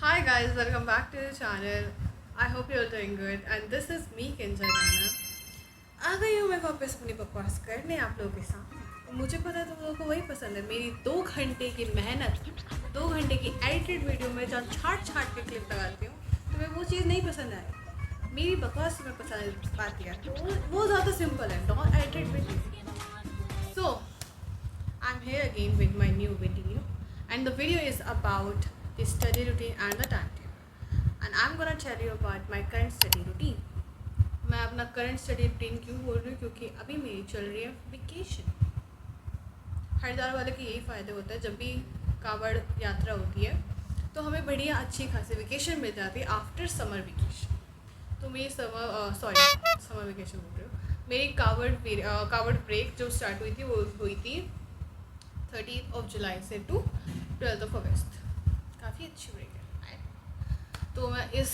Hi guys, welcome back to the channel. I hope you're doing good and this is me Kinjal Rana. आ गई हूँ मैं वापस अपनी बकवास करने आप लोगों के सामने। मुझे पता है तुम लोगों को वही पसंद है, मेरी 2 घंटे की मेहनत, 2 घंटे की एडिटेड वीडियो में जहाँ छाट छाट के क्लिप लगाती हूँ, तुम्हें वो चीज़ नहीं पसंद आएगी। मेरी बकवास तुम्हें पसंद आती है तो वो ज़्यादा सिंपल है, not edited video. So I'm here again with my new video, and the video is about the study routine and the timetable. And I'm gonna tell you about my current study routine. मैं अपना current study routine क्यों बोल रही हूँ, क्योंकि अभी मेरी चल रही है वेकेशन। हरिद्वार वाले के यही फ़ायदे होता है, जब भी कांवड़ यात्रा होती है तो हमें बढ़िया अच्छी खासी वेकेशन मिल जाती है आफ्टर समर वेकेशन। तो मेरी समर वेकेशन बोल रही हूँ, मेरी कांवड़ ब्रेक जो स्टार्ट हुई थी वो हुई थी 30 जुलाई से टू 12 अगस्त। काफ़ी अच्छी ब्रेक है। तो मैं इस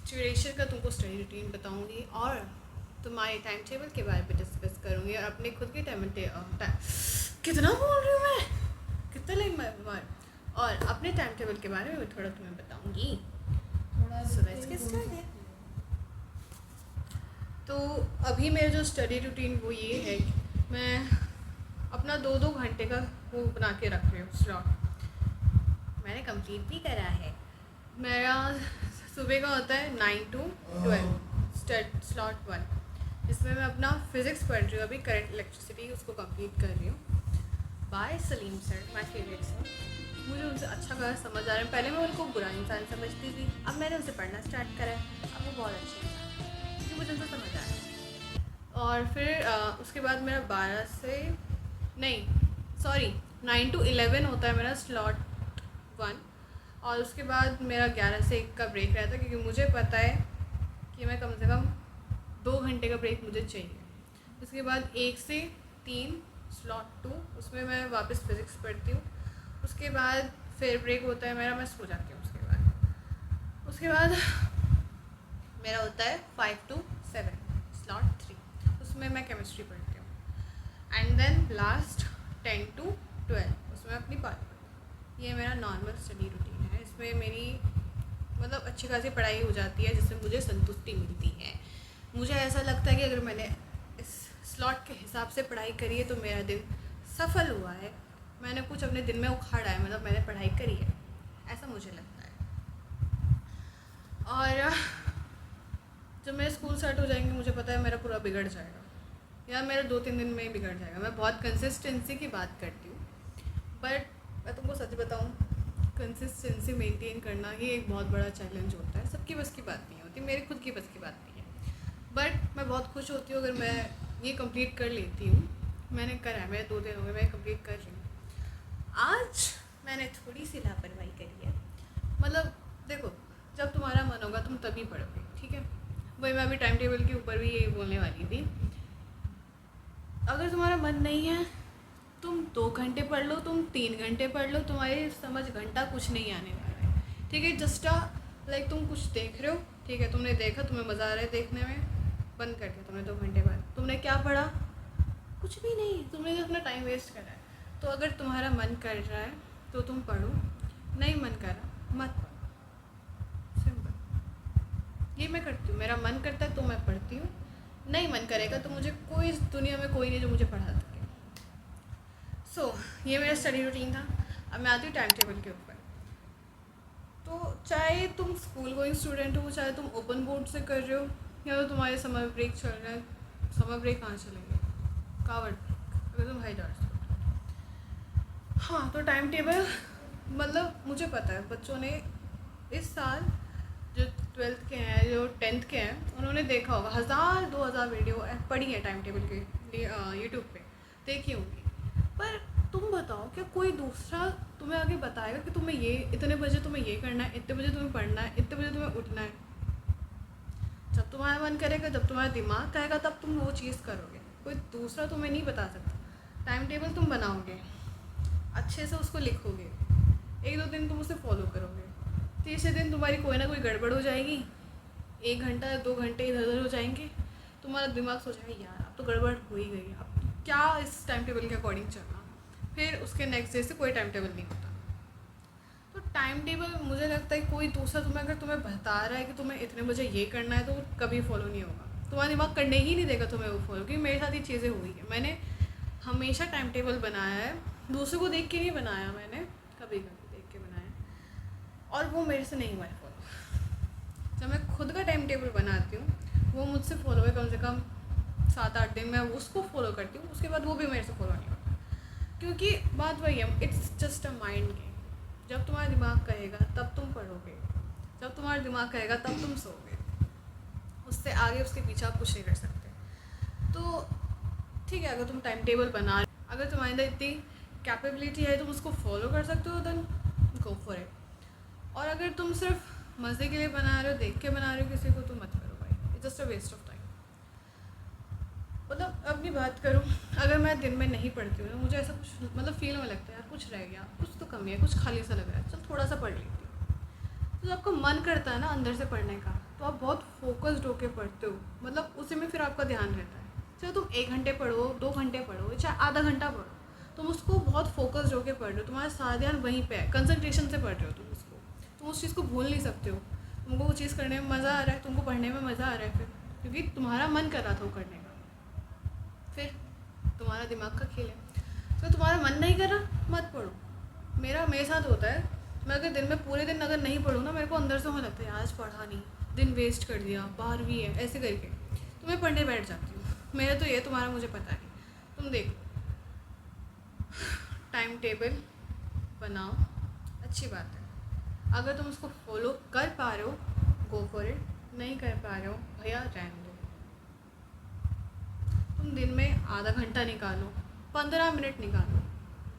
ड्यूरेशन का तुमको स्टडी रूटीन बताऊंगी और तुम्हारे टाइम टेबल के बारे में डिस्कस करूंगी और अपने खुद के कितना बोल रही हूँ मैं, कितना लाइक मैं बीमार, और अपने टाइम टेबल के बारे में थोड़ा तुम्हें बताऊंगी। So let's get started. तो अभी मेरा जो स्टडी रूटीन वो ये है कि मैं अपना 2-2 घंटे का वो बना के रख रही हूँ स्लॉट। मैंने कंप्लीट भी करा है। मेरा सुबह का होता है 9 to 12 स्लॉट 1, जिसमें मैं अपना फिज़िक्स पढ़ रही हूँ अभी, करंट इलेक्ट्रिसिटी उसको कंप्लीट कर रही हूँ by Salim sir, my favourite sir. मुझे उनसे अच्छा खासा समझ आ रहा है। पहले मैं उनको बुरा इंसान समझती थी, अब मैंने उनसे पढ़ना स्टार्ट करा है, अब वो बहुत अच्छे इंसान है क्योंकि मुझे उनसे समझ आ रहा है। और फिर उसके बाद मेरा 12 से नहीं 9 to 11 होता है मेरा स्लॉट 1, और उसके बाद मेरा 11 से 1 का ब्रेक रहता है, क्योंकि मुझे पता है कि मैं कम से कम 2 घंटे का ब्रेक मुझे चाहिए। उसके बाद 1 से 3 स्लॉट 2, उसमें मैं वापस फिज़िक्स पढ़ती हूँ। उसके बाद फिर ब्रेक होता है मेरा, मैं सो जाती हूँ। उसके बाद मेरा होता है 5 to 7 स्लॉट 3, उसमें मैं केमिस्ट्री पढ़ती हूँ। एंड देन लास्ट 10 to 12 उसमें अपनी बात। ये मेरा नॉर्मल स्टडी रूटीन है। इसमें मेरी मतलब अच्छी खासी पढ़ाई हो जाती है, जिससे मुझे संतुष्टि मिलती है। मुझे ऐसा लगता है कि अगर मैंने इस स्लॉट के हिसाब से पढ़ाई करी है तो मेरा दिन सफल हुआ है, मैंने कुछ अपने दिन में उखाड़ा है, मतलब मैंने पढ़ाई करी है, ऐसा मुझे लगता है। और जब मेरे स्कूल स्टार्ट हो जाएंगे मुझे पता है मेरा पूरा बिगड़ जाएगा, या मेरा 2-3 दिन में ही बिगड़ जाएगा। मैं बहुत कंसिस्टेंसी की बात करती हूँ, बट मैं तुमको सच बताऊँ, कंसिस्टेंसी मेंटेन करना ही एक बहुत बड़ा चैलेंज होता है। सबकी बस की बात नहीं होती, मेरी खुद की बस की बात नहीं है। बट मैं बहुत खुश होती हूँ अगर मैं ये कंप्लीट कर लेती हूँ। मैंने करा है, मेरे 2 दिन हो गए मैं कंप्लीट कर रही हूँ। आज मैंने थोड़ी सी लापरवाही करी है। मतलब देखो, जब तुम्हारा मन होगा तुम तभी पढ़ोगे, ठीक है। वही मैं अभी टाइम टेबल के ऊपर भी यही बोलने वाली थी। अगर तुम्हारा मन नहीं है, तुम 2 घंटे पढ़ लो, तुम 3 घंटे पढ़ लो, तुम्हारी समझ घंटा कुछ नहीं आने वाला है, ठीक है। जस्ट लाइक तुम कुछ देख रहे हो, ठीक है, तुमने देखा, तुम्हें मज़ा आ रहा है देखने में, बंद कर दिया तुमने 2 घंटे बाद, तुमने क्या पढ़ा? कुछ भी नहीं, तुमने जो अपना टाइम वेस्ट करा है। तो अगर तुम्हारा मन कर रहा है तो तुम पढ़ो, नहीं मन कर रहा मत पढ़ो, सिंपल। ये मैं करती हूँ, मेरा मन करता है तो मैं पढ़ती हूँ, नहीं मन करेगा तो मुझे कोई इस दुनिया में कोई नहीं जो मुझे पढ़ा सके। ये मेरा स्टडी रूटीन था। अब मैं आती हूँ टाइम टेबल के ऊपर। तो चाहे तुम स्कूल गोइंग स्टूडेंट हो, चाहे तुम ओपन बोर्ड से कर रहे हो, या तो तुम्हारे समर ब्रेक चल रहा है। समर ब्रेक कहाँ चलेंगे? कावड़ ब्रेक, अगर तुम हाईडार से। हाँ, तो टाइम टेबल मतलब मुझे पता है बच्चों ने इस साल जो 12th के हैं, जो 10th के हैं, उन्होंने देखा होगा 1000-2000 वीडियो पढ़ी है टाइम टेबल के लिए यूट्यूब पे, देखी होगी। पर तुम बताओ, क्या कोई दूसरा तुम्हें आगे बताएगा कि तुम्हें ये इतने बजे तुम्हें ये करना है, इतने बजे तुम्हें पढ़ना है, इतने बजे तुम्हें उठना है? जब तुम्हारा मन करेगा, जब तुम्हारा दिमाग कहेगा, तब तुम वो चीज़ करोगे। कोई दूसरा तुम्हें नहीं बता सकता। टाइम टेबल तुम बनाओगे, अच्छे से उसको लिखोगे, 1-2 दिन तुम उसे फॉलो करोगे, तीसरे दिन तुम्हारी कोई ना कोई गड़बड़ हो जाएगी, 1 घंटा या 2 घंटे इधर उधर हो जाएंगे, तुम्हारा दिमाग सोचेगा यार अब तो गड़बड़ हो ही गई, अब क्या इस टाइम टेबल के अकॉर्डिंग चलना। फिर उसके नेक्स्ट डे से कोई टाइम टेबल नहीं होता। तो टाइम टेबल मुझे लगता है कोई दूसरा तुम्हें बता रहा है कि तुम्हें इतने बजे ये करना है तो वो कभी फॉलो नहीं होगा, तुम्हारा दिमाग करने ही नहीं देगा तुम्हें वो फॉलो, क्योंकि मेरे साथ ये चीज़ें हुई है। मैंने हमेशा टाइम टेबल बनाया है, दूसरों को देख के नहीं बनाया मैंने, कभी कभी देख के बनाया और वो मेरे से नहीं हुआ है फॉलो। जब मैं खुद का टाइम टेबल बनाती हूँ वो मुझसे फॉलो है, कम से कम 7-8 दिन मैं उसको फॉलो करती हूँ, उसके बाद वो भी मेरे से फॉलो नहीं होता। क्योंकि बात वही है, it's just a mind game. जब तुम्हारा दिमाग कहेगा तब तुम पढ़ोगे, जब तुम्हारा दिमाग कहेगा तब तुम सोओगे, उससे आगे उसके पीछे आप कुछ नहीं कर सकते। तो ठीक है, अगर तुम टाइम टेबल बना, अगर तुम्हारे अंदर इतनी कैपेबिलिटी है तुम उसको फॉलो कर सकते हो, देन गो फॉर इट। और अगर तुम सिर्फ मज़े के लिए बना रहे हो, देख के बना रहे हो किसी को, तो मत करो भाई, it's just a waste of time. मतलब अपनी बात करूँ, अगर मैं दिन में नहीं पढ़ती हूँ ना, मुझे ऐसा कुछ मतलब फील होने लगता है यार कुछ रह गया, कुछ तो कमी है, कुछ खाली सा लग रहा है, चल थोड़ा सा पढ़ लेती हूँ। तो जब आपका मन करता है ना अंदर से पढ़ने का, तो आप बहुत फोकस्ड होकर पढ़ते हो, मतलब उसी में फिर आपका ध्यान रहता है। चाहे तुम 1 घंटे पढ़ो, 2 घंटे पढ़ो, चाहे आधा घंटा पढ़ो, तुम उसको बहुत फोकस्ड होकर पढ़ रहे हो, तुम्हारा सारा ध्यान वहीं पे है, कंसंट्रेशन से पढ़ रहे हो तुम उस चीज़ को भूल नहीं सकते हो। तुमको वो चीज़ करने में मज़ा आ रहा है, तुमको पढ़ने में मज़ा आ रहा है, फिर क्योंकि तुम्हारा मन कर रहा था वो करने का। फिर तुम्हारा दिमाग का खेल है, तो तुम्हारा मन नहीं कर रहा मत पढ़ो। मेरे साथ होता है, मैं अगर दिन में पूरे दिन अगर नहीं पढ़ूँ ना, मेरे को अंदर से होने लगता है आज पढ़ा नहीं, दिन वेस्ट कर दिया, 12वीं है, ऐसे करके तो मैं पढ़ने बैठ जाती हूँ। मेरा तो ये, तुम्हारा मुझे पता है। तुम देखो, टाइम टेबल बनाओ, अच्छी बात है, अगर तुम उसको फॉलो कर पा रहे हो गो फॉर इट, नहीं कर पा रहे हो भैया रहने दो। तुम दिन में आधा घंटा निकालो, 15 मिनट निकालो,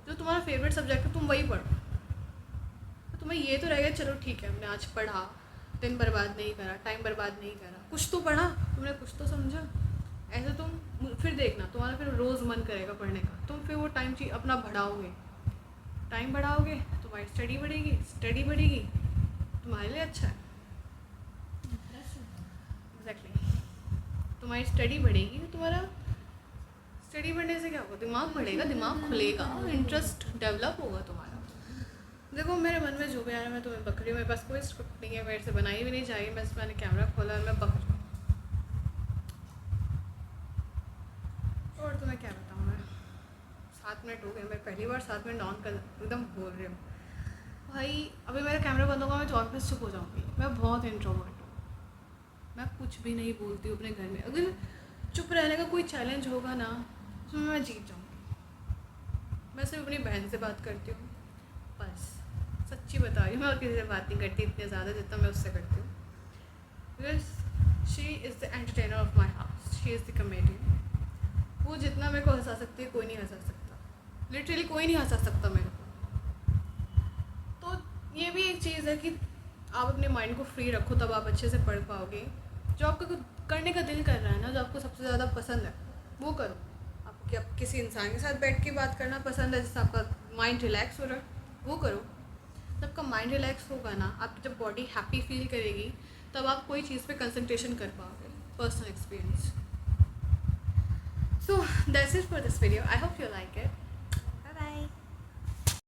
जो तुम्हारा फेवरेट सब्जेक्ट है तुम वही पढ़ो। तो तुम्हें ये तो रहेगा चलो ठीक है हमने आज पढ़ा, दिन बर्बाद नहीं करा, टाइम बर्बाद नहीं करा, कुछ तो पढ़ा तुमने, कुछ तो समझा। ऐसे तुम फिर देखना तुम्हारा फिर रोज़ मन करेगा पढ़ने का, तुम फिर वो टाइम चीज अपना बढ़ाओगे, टाइम बढ़ाओगे तुम्हारी स्टडी बढ़ेगी, स्टडी बढ़ेगी, तुम्हारे लिए अच्छा है। एग्जैक्टली, तुम्हारी स्टडी बढ़ेगी, तुम्हारा स्टडी बढ़ने से क्या होगा, दिमाग बढ़ेगा, दिमाग खुलेगा, इंटरेस्ट डेवलप होगा तुम्हारा। देखो मेरे मन में जो भी आ रहा है मैं तुम्हें बक रही हूँ, मेरे पास कोई स्क्रिप्ट नहीं है, मेरे से बनाई भी नहीं चाहिए, बस मैंने कैमरा खोला और मैं बक रही हूँ। और तुम्हें क्या बताऊँ मैं, 7 मिनट हो गए, मैं पहली बार 7 मिनट ऑन कर एकदम बोल रही हूँ भाई। अभी मेरा कैमरा बंद होगा मैं तो वापस चुप हो जाऊँगी। मैं बहुत इंट्रोवर्ट हूँ, मैं कुछ भी नहीं बोलती हूँ अपने घर में। अगर चुप रहने का कोई चैलेंज होगा ना, उसमें मैं जीत जाऊँगी। मैं सिर्फ अपनी बहन से बात करती हूँ बस, सच्ची बता रही हूँ, मैं और किसी से बात नहीं करती इतने ज़्यादा जितना मैं उससे करती हूँ। Because she is the entertainer of my house, she is the comedian. वो जितना मेरे को हंसा सकती है कोई नहीं हंसा सकता, लिटरली कोई नहीं हंसा सकता मेरे को। तो ये भी एक चीज़ है कि आप अपने माइंड को फ्री रखो, तब आप अच्छे से पढ़ पाओगे। जो आपको करने का दिल कर रहा है ना, जो आपको सबसे ज़्यादा पसंद है वो करो। आपको क्या किसी इंसान के साथ बैठ के बात करना पसंद है जिससे आपका माइंड रिलैक्स हो रहा है, वो करो। जब आपका माइंड रिलैक्स होगा ना, आपकी जब बॉडी हैप्पी फील करेगी, तब आप कोई चीज़ पे कंसंट्रेशन कर पाओगे। Personal experience. So that's it for this video. I hope you like it.